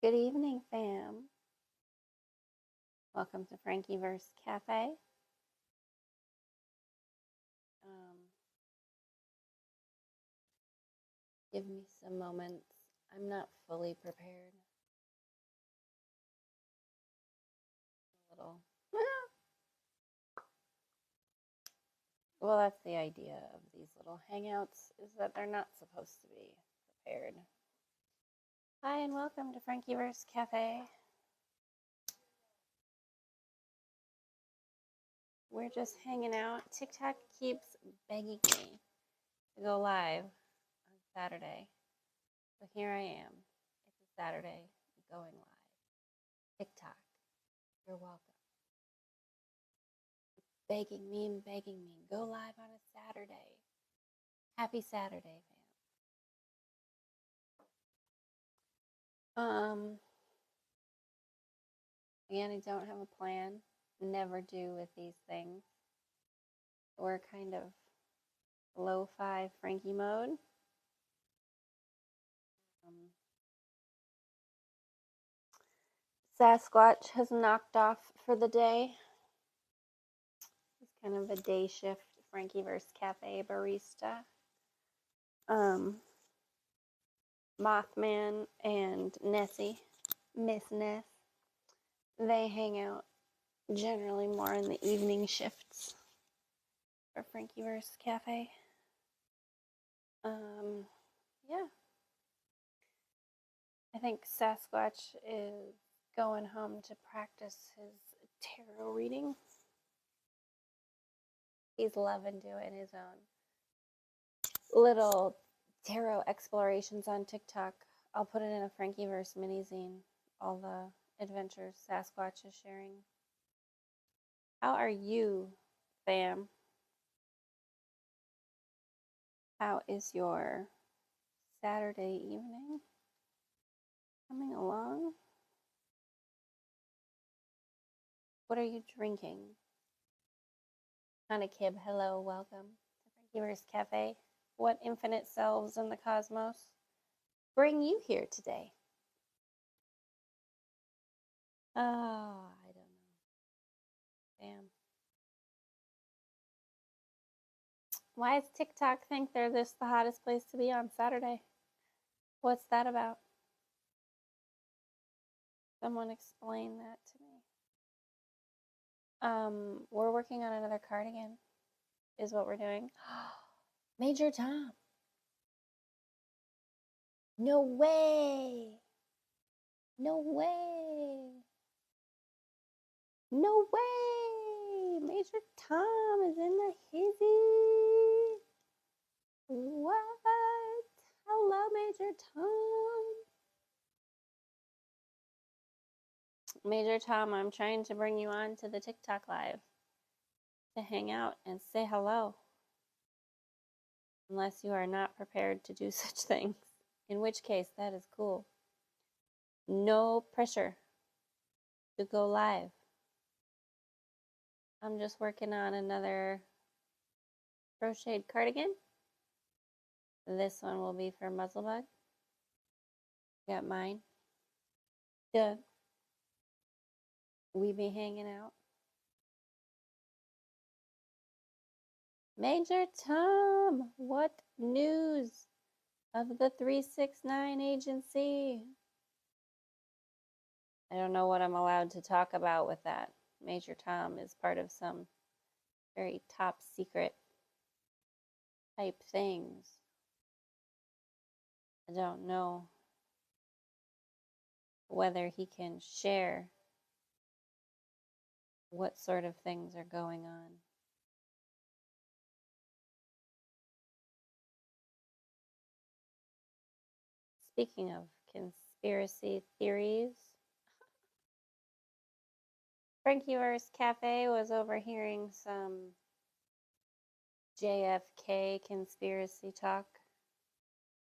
Good evening, fam. Welcome to FrankiVerse Cafe. Give me some moments. I'm not fully prepared. A little. Well, that's the idea of these little hangouts, is that they're not supposed to be prepared. Hi, and welcome to FrankiVerse Cafe. We're just hanging out. TikTok keeps begging me to go live on Saturday. So here I am. It's a Saturday, going live. TikTok, you're welcome. Begging me and begging me. Go live on a Saturday. Happy Saturday, fam. Again, I don't have a plan. Never do with these things. We're kind of lo-fi Frankie mode. Sasquatch has knocked off for the day. It's kind of a day shift FrankiVerse Cafe barista. Mothman and Nessie, Miss Ness, they hang out generally more in the evening shifts for FrankiVerse Cafe. Yeah. I think Sasquatch is going home to practice his tarot reading. He's loving doing his own little tarot explorations on TikTok. I'll put it in a FrankiVerse mini-zine, all the adventures Sasquatch is sharing. How are you, fam? How is your Saturday evening coming along? What are you drinking? Hana Kib, hello, welcome to FrankiVerse Cafe. What infinite selves in the cosmos bring you here today? Oh, I don't know. Damn. Why does TikTok think they're the hottest place to be on Saturday? What's that about? Someone explain that to me. We're working on another cardigan, is what we're doing. Major Tom. No way. No way. No way. Major Tom is in the hizzy. What? Hello, Major Tom. Major Tom, I'm trying to bring you on to the TikTok live to hang out and say hello. Unless you are not prepared to do such things, in which case that is cool. No pressure to go live. I'm just working on another crocheted cardigan. This one will be for Muzzlebug. Got mine. Duh. We be hanging out. Major Tom, what news of the 369 agency? I don't know what I'm allowed to talk about with that. Major Tom is part of some very top secret type things. I don't know whether he can share what sort of things are going on. Speaking of conspiracy theories, FrankiVerse Cafe was overhearing some JFK conspiracy talk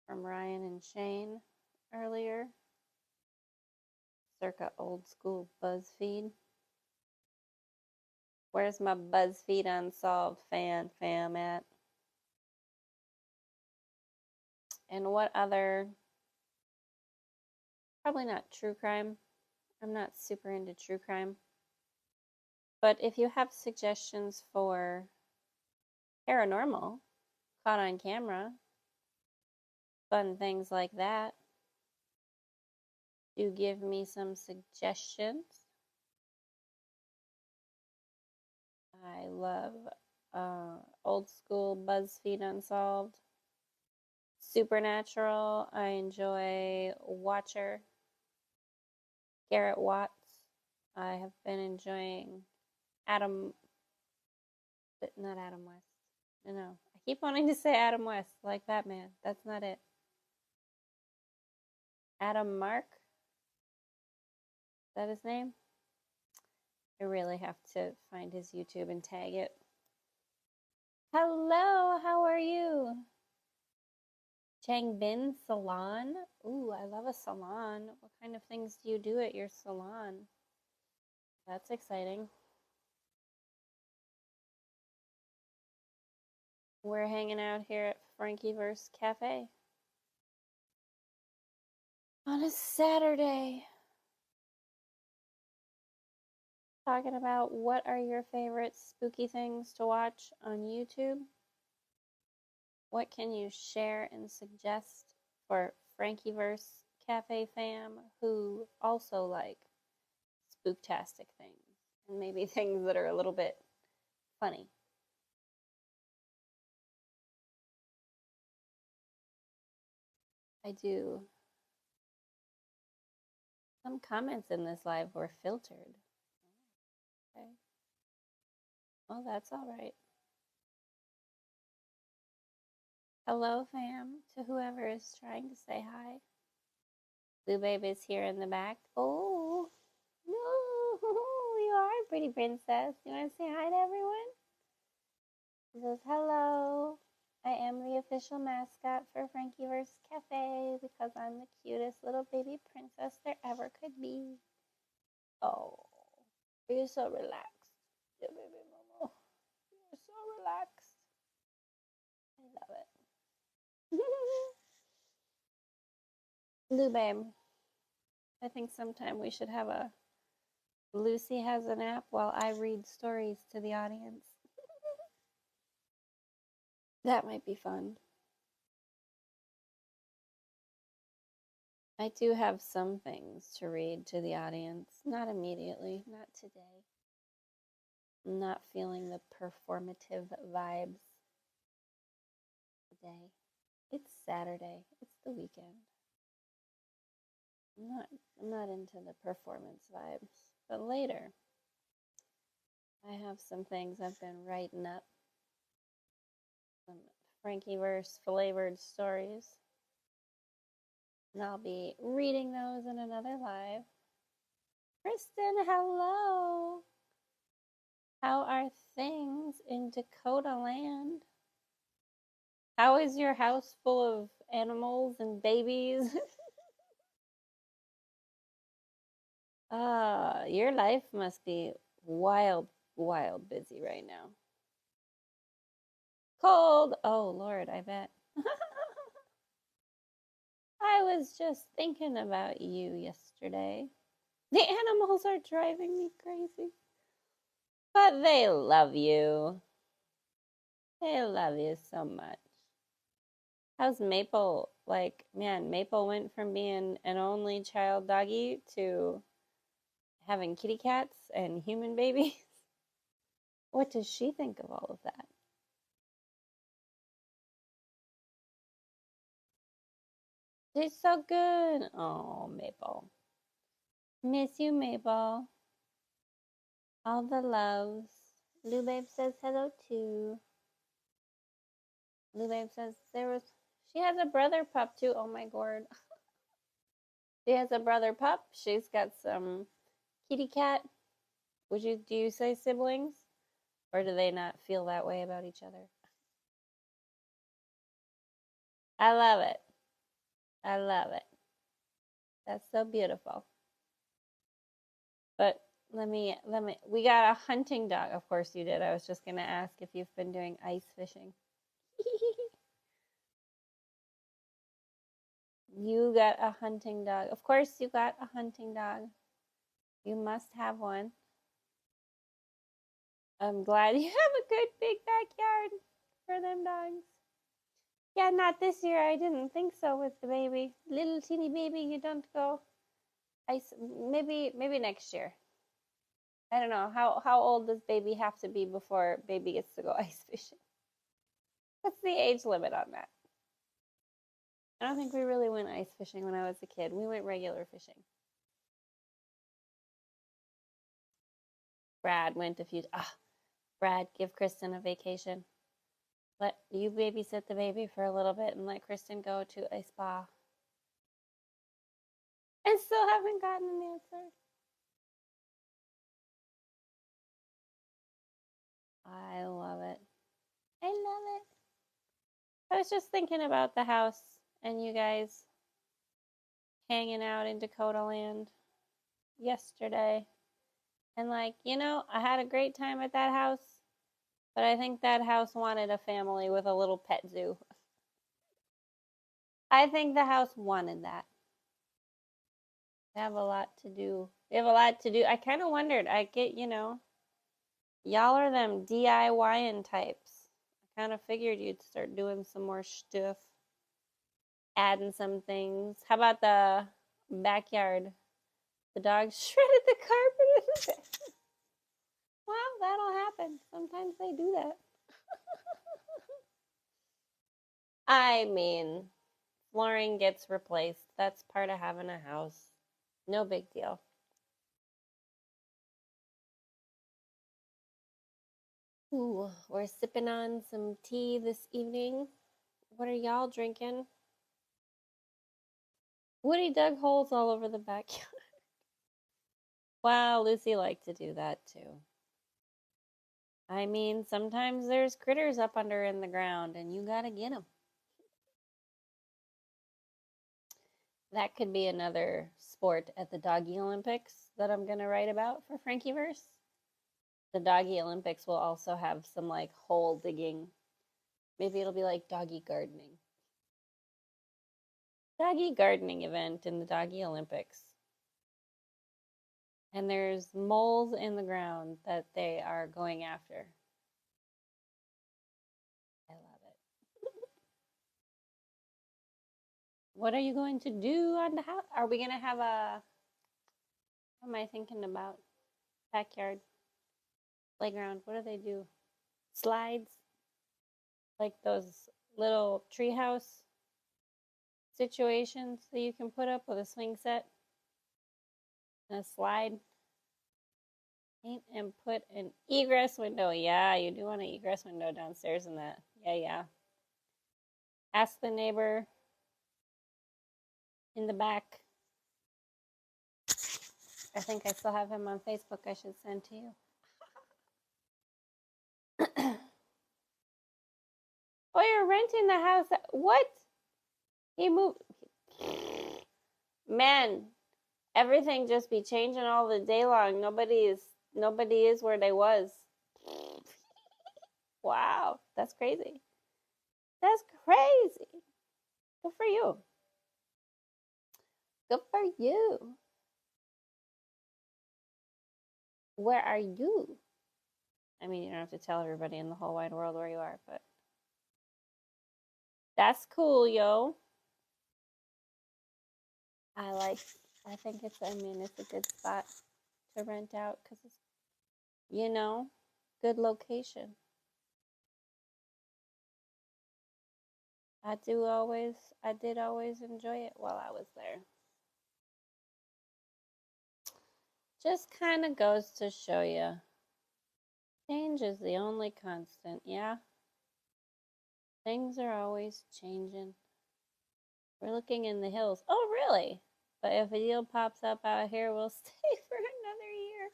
from Ryan and Shane earlier, circa old school BuzzFeed. Where's my BuzzFeed Unsolved fam at? And what other Probably not true crime. I'm not super into true crime. But if you have suggestions for paranormal, caught on camera, fun things like that, do give me some suggestions. I love old school BuzzFeed Unsolved. Supernatural, I enjoy Watcher. Garrett Watts. I have been enjoying Adam, not Adam West. No, I keep wanting to say Adam West, like Batman. That's not it. Adam Mark? Is that his name? I really have to find his YouTube and tag it. Hello, how are you? Changbin Salon? Ooh, I love a salon. What kind of things do you do at your salon? That's exciting. We're hanging out here at FrankiVerse Cafe on a Saturday, talking about what are your favorite spooky things to watch on YouTube. What can you share and suggest for FrankiVerse Cafe fam who also like spooktastic things and maybe things that are a little bit funny? I do. Some comments in this live were filtered. Okay. Well, that's all right. Hello, fam, to whoever is trying to say hi. Blue Babe is here in the back. Oh, no, you are a pretty princess. You want to say hi to everyone? She says, hello. I am the official mascot for FrankiVerse Cafe because I'm the cutest little baby princess there ever could be. Oh, you're so relaxed. Yeah, baby mama. You're so relaxed. I love it. Blue Babe, I think sometime we should have a Lucy has an app while I read stories to the audience. That might be fun. I do have some things to read to the audience. Not immediately, not today. I'm not feeling the performative vibes today. It's Saturday. It's the weekend. I'm not into the performance vibes. But later, I have some things I've been writing up. Some FrankiVerse flavored stories. And I'll be reading those in another live. Kristen, hello. How are things in Dakota land? How is your house full of animals and babies? Your life must be wild busy right now. Cold. Oh, Lord, I bet. I was just thinking about you yesterday. The animals are driving me crazy. But they love you. They love you so much. How's Maple? Like, man, Maple went from being an only child doggy to having kitty cats and human babies. What does she think of all of that? She's so good. Oh, Maple. Miss you, Maple. All the loves. Lou Babe says hello too. Lou Babe says she has a brother pup too. Oh my god. She has a brother pup. She's got some kitty cat. Do you say siblings? Or do they not feel that way about each other? I love it. I love it. That's so beautiful. But we got a hunting dog. Of course you did. I was just going to ask if you've been doing ice fishing. You got a hunting dog. Of course you got a hunting dog. You must have one. I'm glad you have a good big backyard for them dogs. Yeah, not this year. I didn't think so with the baby. Little teeny baby, you don't go ice. Maybe next year. I don't know. How old does baby have to be before baby gets to go ice fishing? What's the age limit on that? I don't think we really went ice fishing when I was a kid. We went regular fishing. Brad went a few. Brad, give Kristen a vacation. Let you babysit the baby for a little bit and let Kristen go to a spa. I still haven't gotten an answer. I love it. I love it. I was just thinking about the house and you guys hanging out in Dakota land yesterday. And like, I had a great time at that house, but I think that house wanted a family with a little pet zoo. I think the house wanted that. They have a lot to do. They have a lot to do. I kind of wondered. I get, y'all are them DIYing types. I kind of figured you'd start doing some more stuff, adding some things. How about the backyard? The dog shredded the carpet in the bed. Well, that'll happen. Sometimes they do that. I mean, flooring gets replaced. That's part of having a house. No big deal. Ooh, we're sipping on some tea this evening. What are y'all drinking? Woody dug holes all over the backyard. Wow, Lucy liked to do that too. I mean, sometimes there's critters up under in the ground and you gotta get them. That could be another sport at the Doggy Olympics that I'm gonna write about for FrankiVerse. The Doggy Olympics will also have some like hole digging. Maybe it'll be like doggy gardening. Doggy gardening event in the Doggy Olympics. And there's moles in the ground that they are going after. I love it. What are you going to do on the house? Are we going to have a, what am I thinking about? Backyard, playground. What do they do? Slides? Like those little treehouse situations that you can put up with a swing set and a slide. Paint and put an egress window. Yeah, you do want an egress window downstairs in that. Yeah. Ask the neighbor in the back. I think I still have him on Facebook. I should send to you. Oh, you're renting the house. What? He moved. Man, everything just be changing all the day long. Nobody is where they was. Wow, that's crazy. That's crazy. Good for you. Good for you. Where are you? I mean, you don't have to tell everybody in the whole wide world where you are, but that's cool, yo. I think it's a good spot to rent out because it's, good location. I did always enjoy it while I was there. Just kind of goes to show you, change is the only constant, yeah? Things are always changing. We're looking in the hills. Oh, really? But if a deal pops up out here, we'll stay for another year.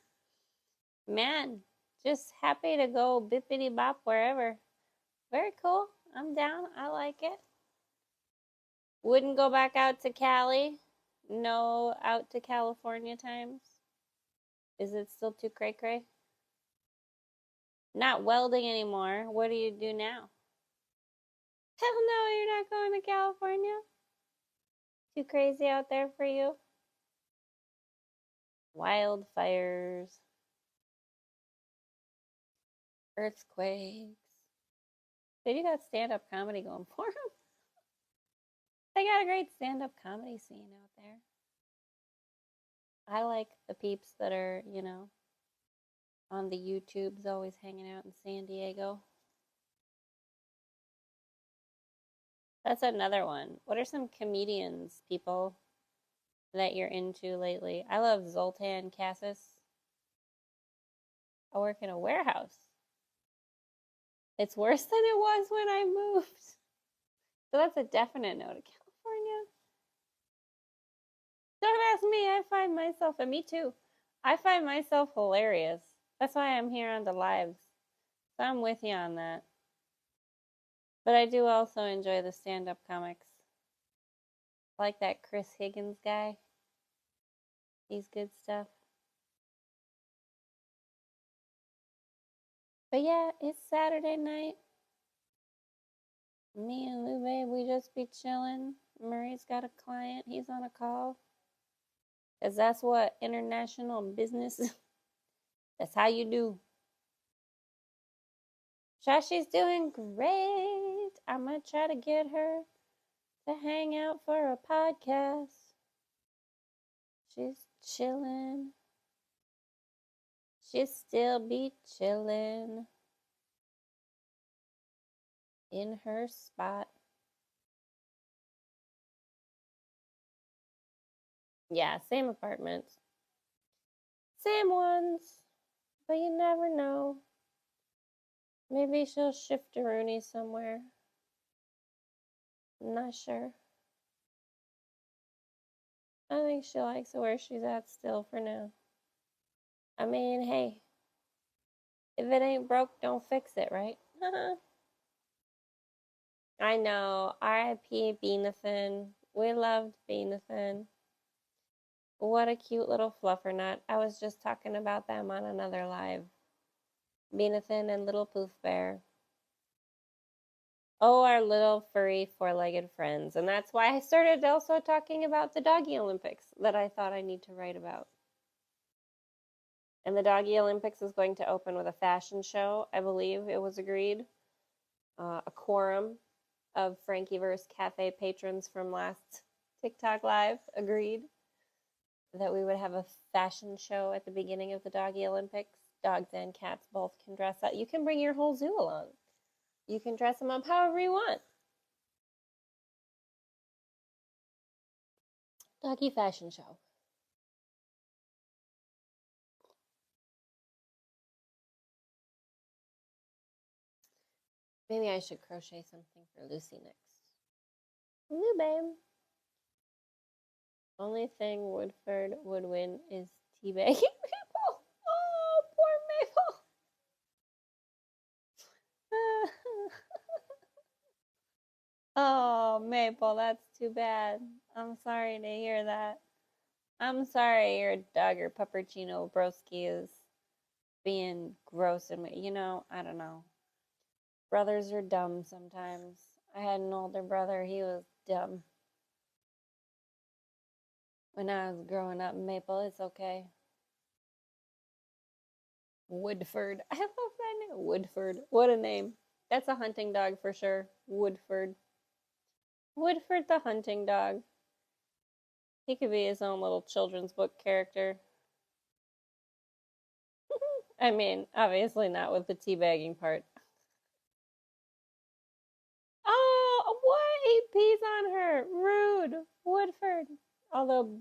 Man, just happy to go bippity bop wherever. Very cool. I'm down. I like it. Wouldn't go back out to Cali. No out to California times. Is it still too cray-cray? Not welding anymore. What do you do now? Hell no, you're not going to California. Too crazy out there for you? Wildfires, earthquakes. They do got stand-up comedy going for them. They got a great stand-up comedy scene out there. I like the peeps that are, you know, on the YouTubes, always hanging out in San Diego. That's another one. What are some comedians, people, that you're into lately? I love Zoltan Cassis. I work in a warehouse. It's worse than it was when I moved. So that's a definite no to California. Don't ask me. I find myself, and me too. I find myself hilarious. That's why I'm here on the lives. So I'm with you on that. But I do also enjoy the stand-up comics. I like that Chris Higgins guy. He's good stuff. But yeah, it's Saturday night. Me and Lou Babe, we just be chilling. Murray's got a client. He's on a call. Because that's what international business, that's how you do. Shashi's doing great. I'm going to try to get her to hang out for a podcast. She's chilling. She'll still be chilling in her spot. Yeah, same apartment. Same ones. But you never know. Maybe she'll shift to Rooney somewhere. I'm not sure. I think she likes where she's at still for now. I mean, hey, if it ain't broke, don't fix it, right? I know. R.I.P. Beanathan. We loved Beanathan. What a cute little fluffernut. I was just talking about them on another live. Beanathan and little Poof Bear. Oh, our little furry four-legged friends. And that's why I started also talking about the Doggy Olympics that I thought I need to write about. And the Doggy Olympics is going to open with a fashion show. I believe it was agreed. A quorum of FrankiVerse Cafe patrons from last TikTok Live agreed that we would have a fashion show at the beginning of the Doggy Olympics. Dogs and cats both can dress up. You can bring your whole zoo along. You can dress them up however you want. Doggy fashion show. Maybe I should crochet something for Lucy next. Lou babe. Only thing Woodford would win is teabagging Maple. Oh, poor Maple. Oh, Maple, that's too bad. I'm sorry to hear that. I'm sorry your dog or Puppercino Broski is being gross and, you know, I don't know. Brothers are dumb sometimes. I had an older brother, he was dumb. When I was growing up, Maple, it's okay. Woodford. I love that name. Woodford. What a name. That's a hunting dog for sure. Woodford. Woodford the hunting dog. He could be his own little children's book character. I mean, obviously not with the teabagging part. Oh, what? He pees on her. Rude. Woodford. Although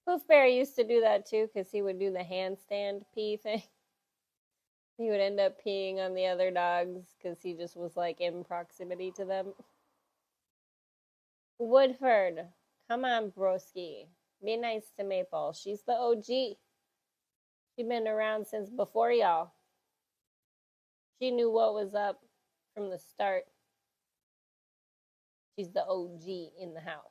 Poof Bear used to do that too because he would do the handstand pee thing. He would end up peeing on the other dogs because he just was like in proximity to them. Woodford, come on, broski. Be nice to Maple. She's the OG. She's been around since before y'all. She knew what was up from the start. She's the OG in the house.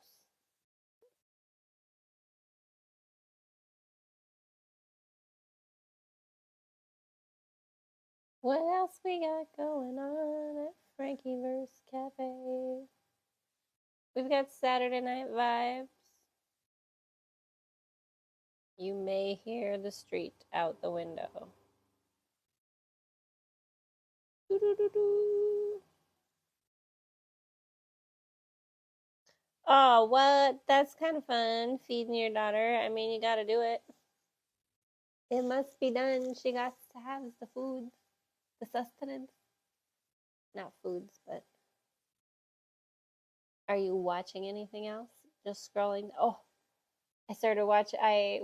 What else we got going on at FrankiVerse Cafe? We've got Saturday Night Vibes. You may hear the street out the window. Doo-doo-doo-doo. Oh, what? That's kind of fun, feeding your daughter. I mean, you gotta do it. It must be done. She got to have the food, the sustenance. Not foods, but. Are you watching anything else? Just scrolling. Oh, I started watching. I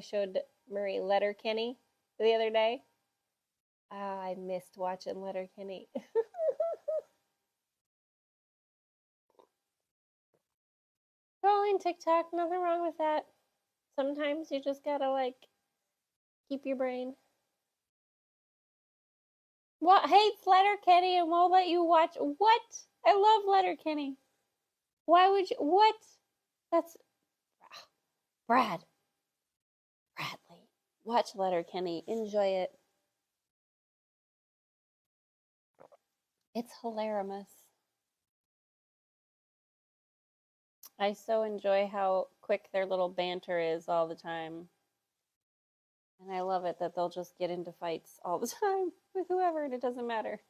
showed Marie Letterkenny the other day. I missed watching Letterkenny. Scrolling TikTok, nothing wrong with that. Sometimes you just gotta like keep your brain. What hates Letterkenny and won't let you watch? What? I love Letterkenny. Why would you? What? That's Bradley. Watch Letterkenny. Enjoy it. It's hilarious. I so enjoy how quick their little banter is all the time. And I love it that they'll just get into fights all the time with whoever, and it doesn't matter.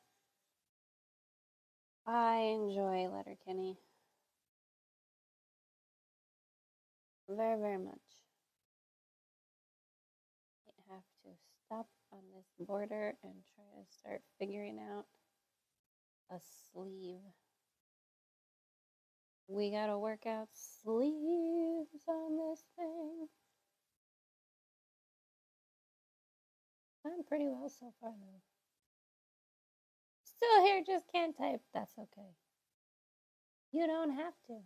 I enjoy Letterkenny very, very much. I have to stop on this border and try to start figuring out a sleeve. We gotta work out sleeves on this thing. Done pretty well so far, though. Still here, just can't type. That's okay. You don't have to.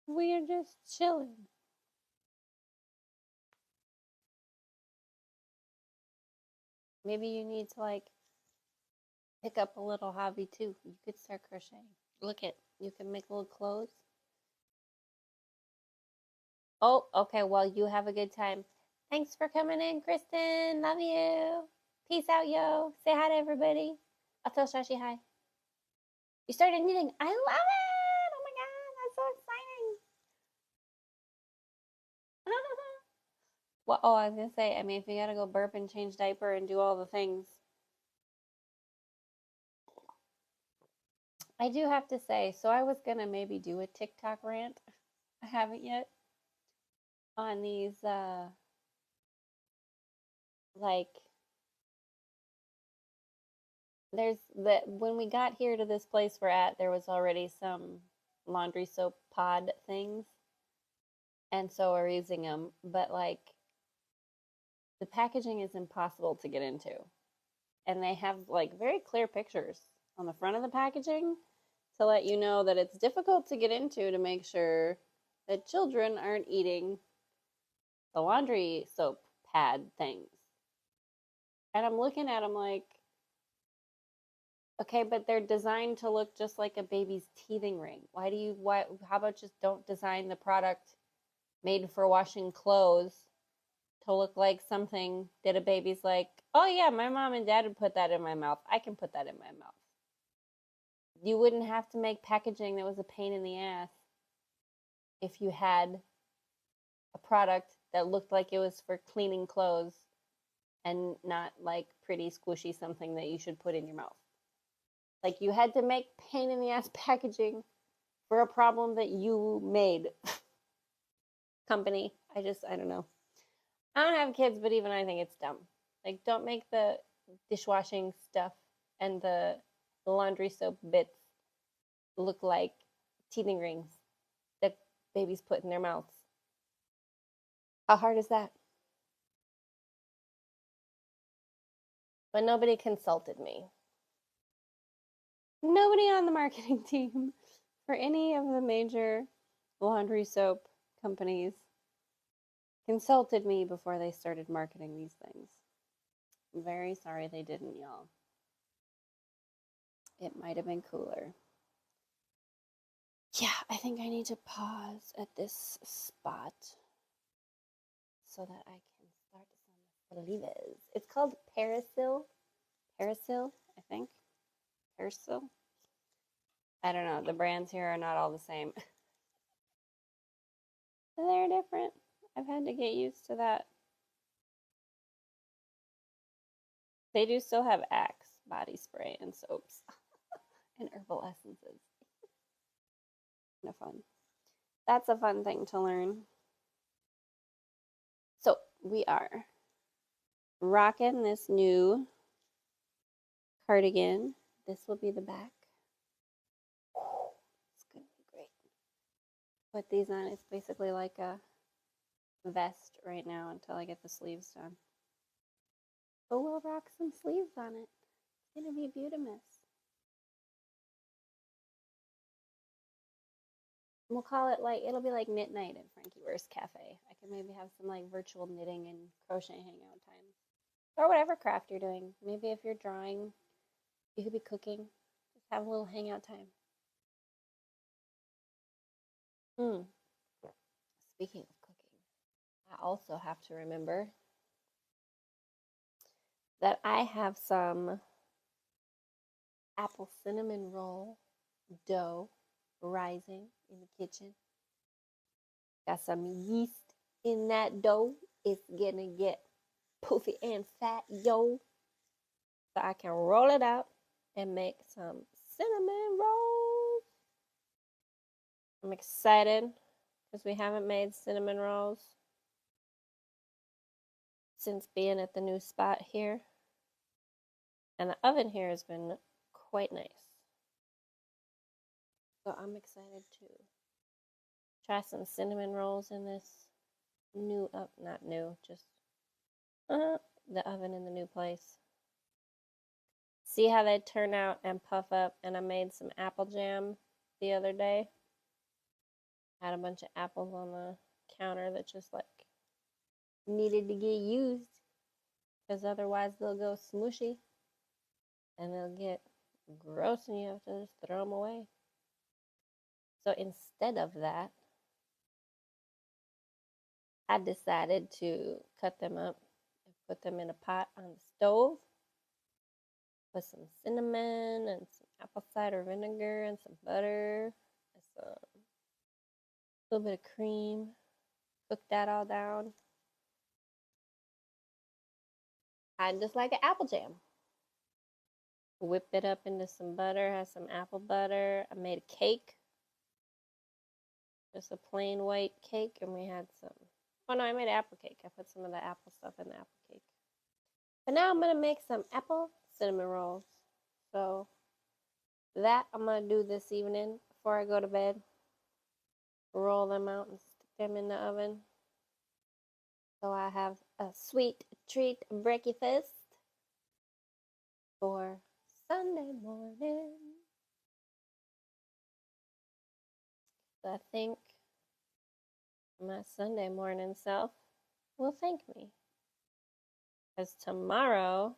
We're just chilling. Maybe you need to like pick up a little hobby too. You could start crocheting. Look at, you can make little clothes. Oh, okay. Well, you have a good time. Thanks for coming in, Kristen. Love you. Peace out, yo. Say hi to everybody. I'll tell Shashi hi. You started knitting. I love it. Oh my God, that's so exciting. Well, oh, I was gonna say, I mean, if you gotta go burp and change diaper and do all the things, I do have to say, so I was gonna maybe do a TikTok rant. I haven't yet on these like there's the when we got here to this place we're at, there was already some laundry soap pod things, and so we're using them, but like the packaging is impossible to get into, and they have like very clear pictures on the front of the packaging to let you know that it's difficult to get into, to make sure that children aren't eating the laundry soap pad things. And I'm looking at them like, okay, but they're designed to look just like a baby's teething ring. How about just don't design the product made for washing clothes to look like something that a baby's like, oh yeah, my mom and dad would put that in my mouth. I can put that in my mouth. You wouldn't have to make packaging that was a pain in the ass if you had a product that looked like it was for cleaning clothes and not like pretty squishy something that you should put in your mouth. Like you had to make pain in the ass packaging for a problem that you made. Company. I don't know. I don't have kids, but even I think it's dumb. Like, don't make the dishwashing stuff and the laundry soap bits look like teething rings that babies put in their mouths. How hard is that? But nobody consulted me. Nobody on the marketing team for any of the major laundry soap companies consulted me before they started marketing these things. I'm very sorry they didn't, y'all. It might have been cooler. Yeah, I think I need to pause at this spot so that I can start some olives. It's called Parasil. Parasil, I think. Parasil. I don't know. The brands here are not all the same. They're different. I've had to get used to that. They do still have Axe body spray and soaps and herbal essences. Kind of fun. That's a fun thing to learn. So we are rocking this new cardigan. This will be the back. It's gonna be great. Put these on. It's basically like a vest right now until I get the sleeves done. But we'll rock some sleeves on it. It's gonna be beautimous. We'll call it like, it'll be like knit night at FrankiVerse Cafe. I can maybe have some like virtual knitting and crochet hangout time. Or whatever craft you're doing. Maybe if you're drawing, you could be cooking. Just have a little hangout time. Speaking of cooking, I also have to remember that I have some apple cinnamon roll dough rising in the kitchen. Got some yeast in that dough. It's gonna get poofy and fat, yo. So I can roll it out and make some cinnamon rolls. I'm excited because we haven't made cinnamon rolls since being at the new spot here. And the oven here has been quite nice. So I'm excited to try some cinnamon rolls in this new, not new, just the oven in the new place. See how they turn out and puff up. And I made some apple jam the other day. Had a bunch of apples on the counter that just like needed to get used because otherwise they'll go smushy and they'll get gross and you have to just throw them away. So instead of that, I decided to cut them up and put them in a pot on the stove. Put some cinnamon and some apple cider vinegar and some butter and some little bit of cream. Cook that all down. Kind of just like an apple jam. Whipped it up into some butter, had some apple butter. I made a cake. Just a plain white cake, and we had some, oh no, I made an apple cake. I put some of the apple stuff in the apple cake. But now I'm going to make some apple cinnamon rolls. So that I'm going to do this evening before I go to bed. Roll them out and stick them in the oven. So I have a sweet treat breakfast for Sunday morning. So I think my Sunday morning self will thank me. Because tomorrow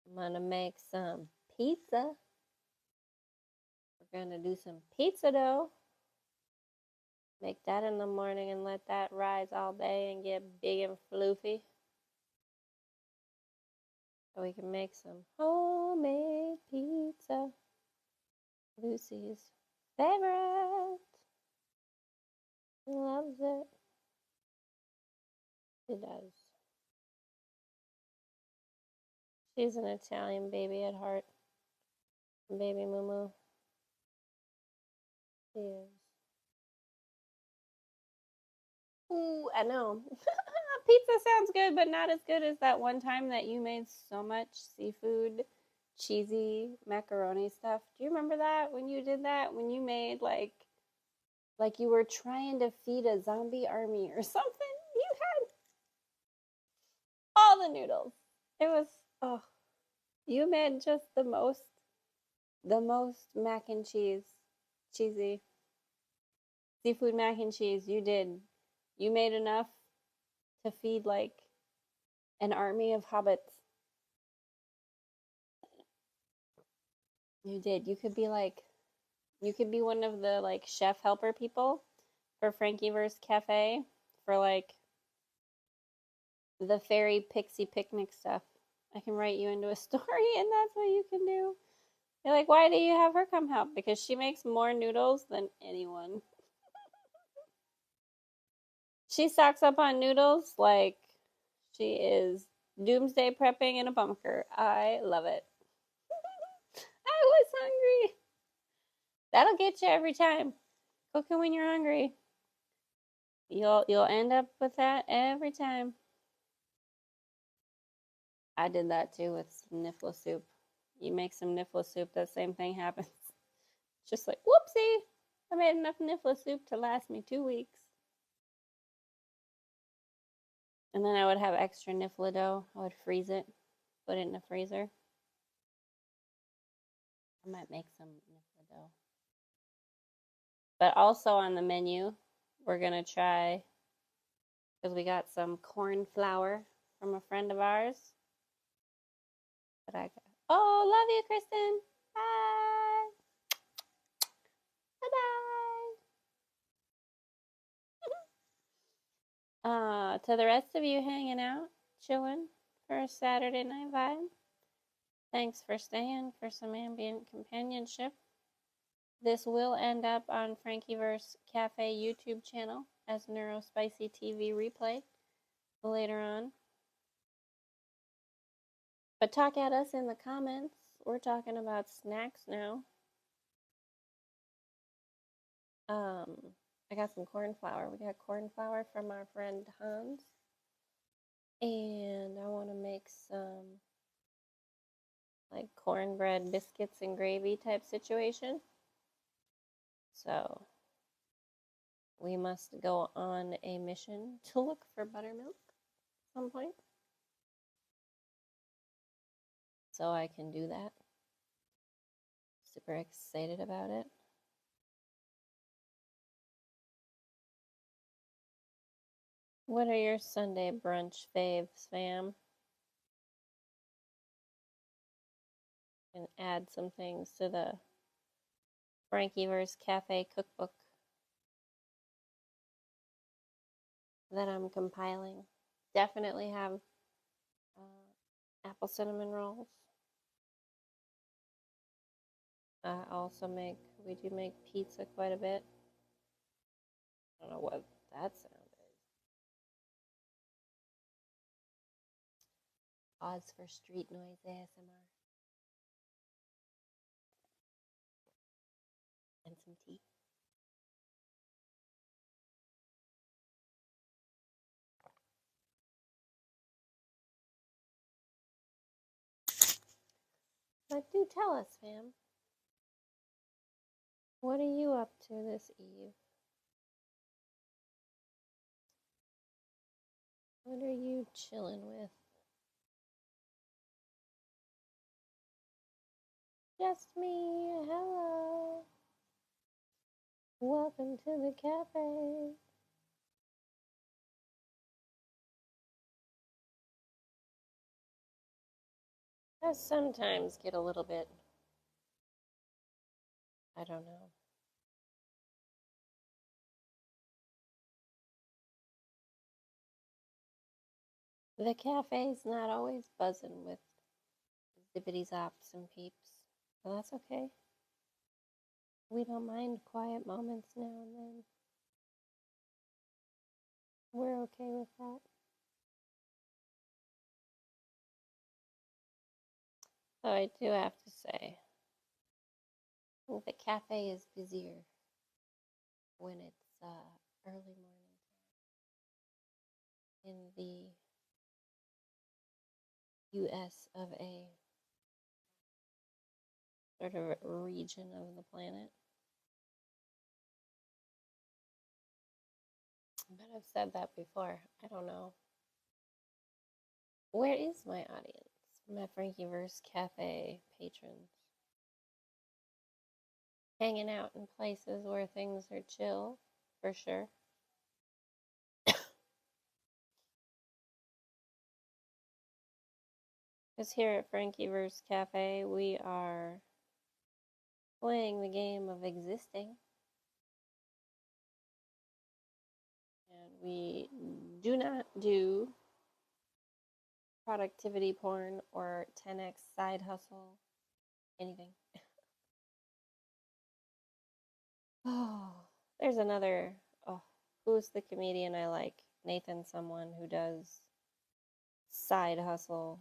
I'm going to make some pizza. We're going to do some pizza dough. Make that in the morning and let that rise all day and get big and floofy. So we can make some homemade pizza. Lucy's favorite. She loves it. She does. She's an Italian baby at heart. Baby Moo Moo. She is. Ooh, I know. Pizza sounds good, but not as good as that one time that you made so much seafood, cheesy macaroni stuff. Do you remember that when you did that? When you made like you were trying to feed a zombie army or something? You had all the noodles. It was, oh, you made just the most mac and cheese, cheesy seafood mac and cheese. You did. You made enough to feed like an army of hobbits. You did. You could be one of the like chef helper people for FrankiVerse Cafe for like the fairy pixie picnic stuff. I can write you into a story and that's what you can do. You're like, why do you have her come help? Because she makes more noodles than anyone. She stocks up on noodles like she is doomsday prepping in a bunker. I love it. I was hungry. That'll get you every time. Cooking when you're hungry. You'll end up with that every time. I did that too with some niffler soup. You make some niffler soup, that same thing happens. Just like, whoopsie, I made enough niffler soup to last me 2 weeks. And then I would have extra niffler dough. I would freeze it, put it in the freezer. I might make some niffler dough. But also on the menu, we're going to try, because we got some corn flour from a friend of ours. But I got, oh, love you, Kristen. Bye. Bye-bye. To the rest of you hanging out, chilling for a Saturday night vibe, thanks for staying for some ambient companionship. This will end up on FrankiVerse Cafe YouTube channel as Neurospicy TV replay later on. But talk at us in the comments. We're talking about snacks now. I got some corn flour. We got corn flour from our friend Hans. And I want to make some like cornbread biscuits and gravy type situation. So we must go on a mission to look for buttermilk at some point. So I can do that. Super excited about it. What are your Sunday brunch faves, fam? And add some things to the FrankiVerse Cafe cookbook that I'm compiling. Definitely have apple cinnamon rolls. We do make pizza quite a bit. I don't know what that sound is. Pause for street noise ASMR. And some tea. But do tell us, fam. What are you up to this eve? What are you chilling with? Just me. Hello. Welcome to the cafe. I sometimes get a little bit, I don't know. The cafe's not always buzzing with zippity zops and peeps, but that's okay. We don't mind quiet moments now and then. We're okay with that. Though I do have to say, the cafe is busier when it's early morning in the US of A, sort of region of the planet. But I've said that before. I don't know. Where is my audience? My FrankiVerse Cafe patrons. Hanging out in places where things are chill, for sure. Because here at FrankiVerse Cafe, we are playing the game of existing. And we do not do productivity porn or 10x side hustle, anything. Oh, there's another, oh, who's the comedian I like? Nathan someone who does side hustle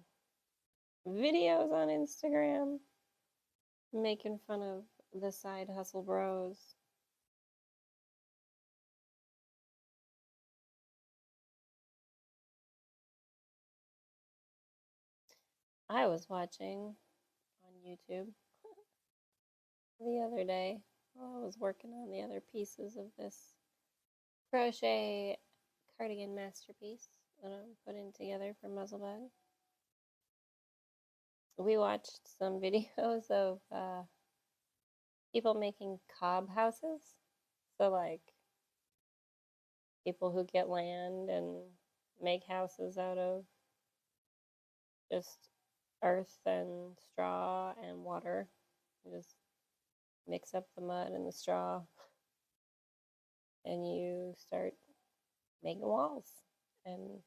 videos on Instagram making fun of the side hustle bros. I was watching on YouTube the other day while I was working on the other pieces of this crochet cardigan masterpiece that I'm putting together for Muzzlebug. We watched some videos of people making cob houses. So, like, people who get land and make houses out of just earth and straw and water. You just mix up the mud and the straw and you start making walls and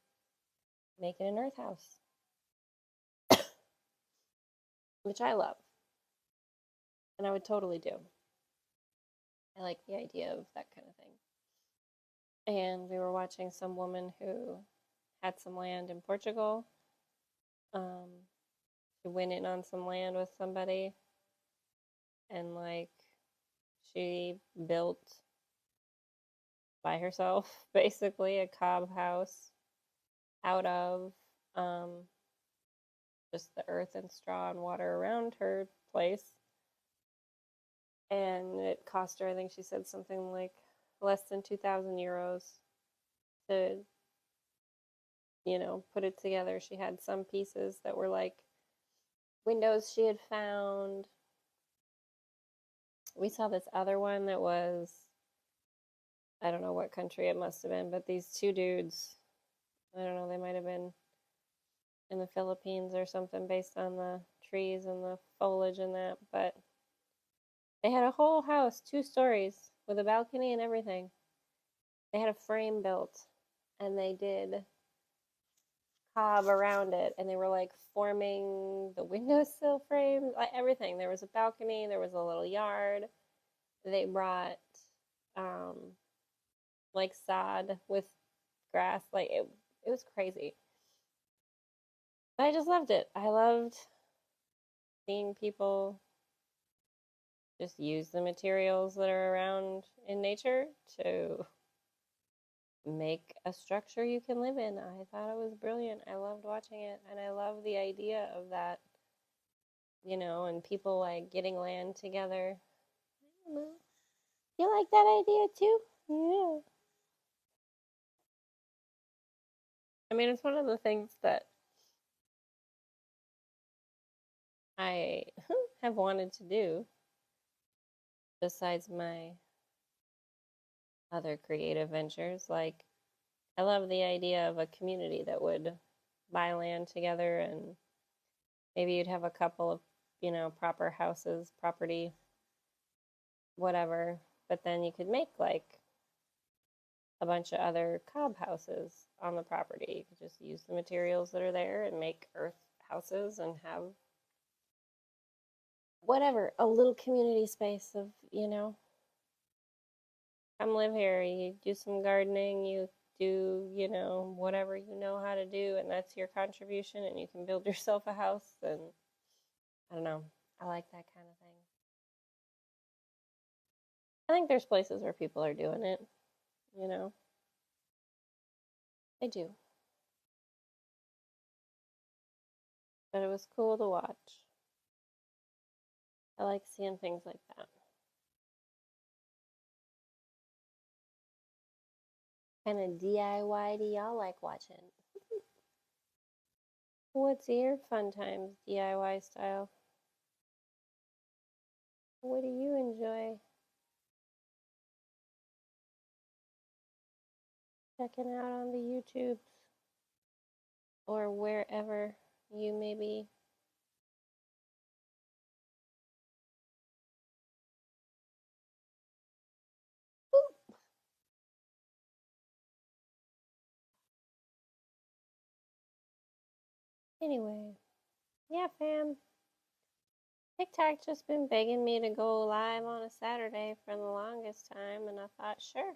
making an earth house, which I love and I would totally do. I like the idea of that kind of thing. And we were watching some woman who had some land in Portugal. She went in on some land with somebody and like she built by herself basically a cob house out of just the earth and straw and water around her place. And it cost her, I think she said something like less than 2,000 euros to, you know, put it together. She had some pieces that were like windows she had found. We saw this other one that was, I don't know what country it must have been, but these two dudes, I don't know, they might have been in the Philippines or something based on the trees and the foliage and that, but they had a whole house, 2 stories, with a balcony and everything. They had a frame built and they did cob around it and they were like forming the windowsill frames, like everything. There was a balcony, there was a little yard. They brought like sod with grass, like it was crazy. But I just loved it. I loved seeing people just use the materials that are around in nature to make a structure you can live in. I thought it was brilliant. I loved watching it, and I love the idea of that, you know, and people like getting land together. I don't know. You like that idea too? Yeah. I mean, it's one of the things that I have wanted to do besides my other creative ventures. Like, I love the idea of a community that would buy land together and maybe you'd have a couple of, you know, proper houses, property, whatever, but then you could make like a bunch of other cob houses on the property. You could just use the materials that are there and make earth houses and have whatever, a little community space of, you know, come live here, you do some gardening, you do, you know, whatever you know how to do, and that's your contribution, and you can build yourself a house. And I don't know, I like that kind of thing. I think there's places where people are doing it, you know. I do. But it was cool to watch. I like seeing things like that. Kind of DIY do y'all like watching? What's your fun times DIY style? What do you enjoy checking out on the YouTubes or wherever you may be? Anyway, yeah, fam. TikTok just been begging me to go live on a Saturday for the longest time, and I thought, sure,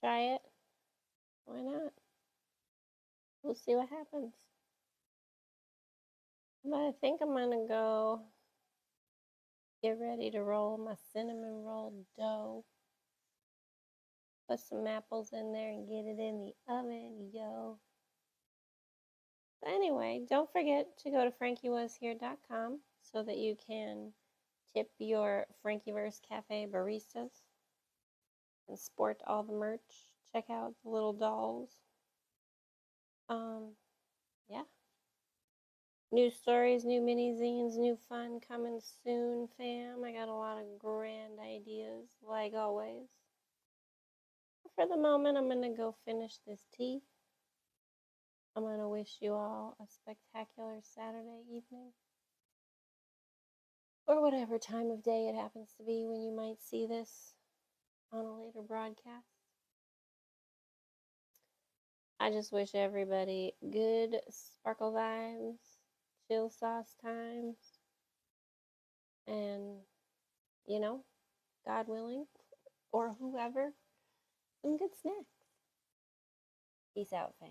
Try it. Why not? We'll see what happens. But I think I'm gonna go get ready to roll my cinnamon roll dough. Put some apples in there and get it in the oven, yo. But anyway, don't forget to go to FrankiWasHere.com so that you can tip your FrankiVerse Cafe baristas and sport all the merch. Check out the little dolls. Yeah. New stories, new mini zines, new fun coming soon, fam. I got a lot of grand ideas, like always. For the moment, I'm going to go finish this tea. I'm going to wish you all a spectacular Saturday evening. Or whatever time of day it happens to be when you might see this on a later broadcast. I just wish everybody good sparkle vibes, chill sauce times, and, you know, God willing, or whoever, some good snacks. Peace out, fam.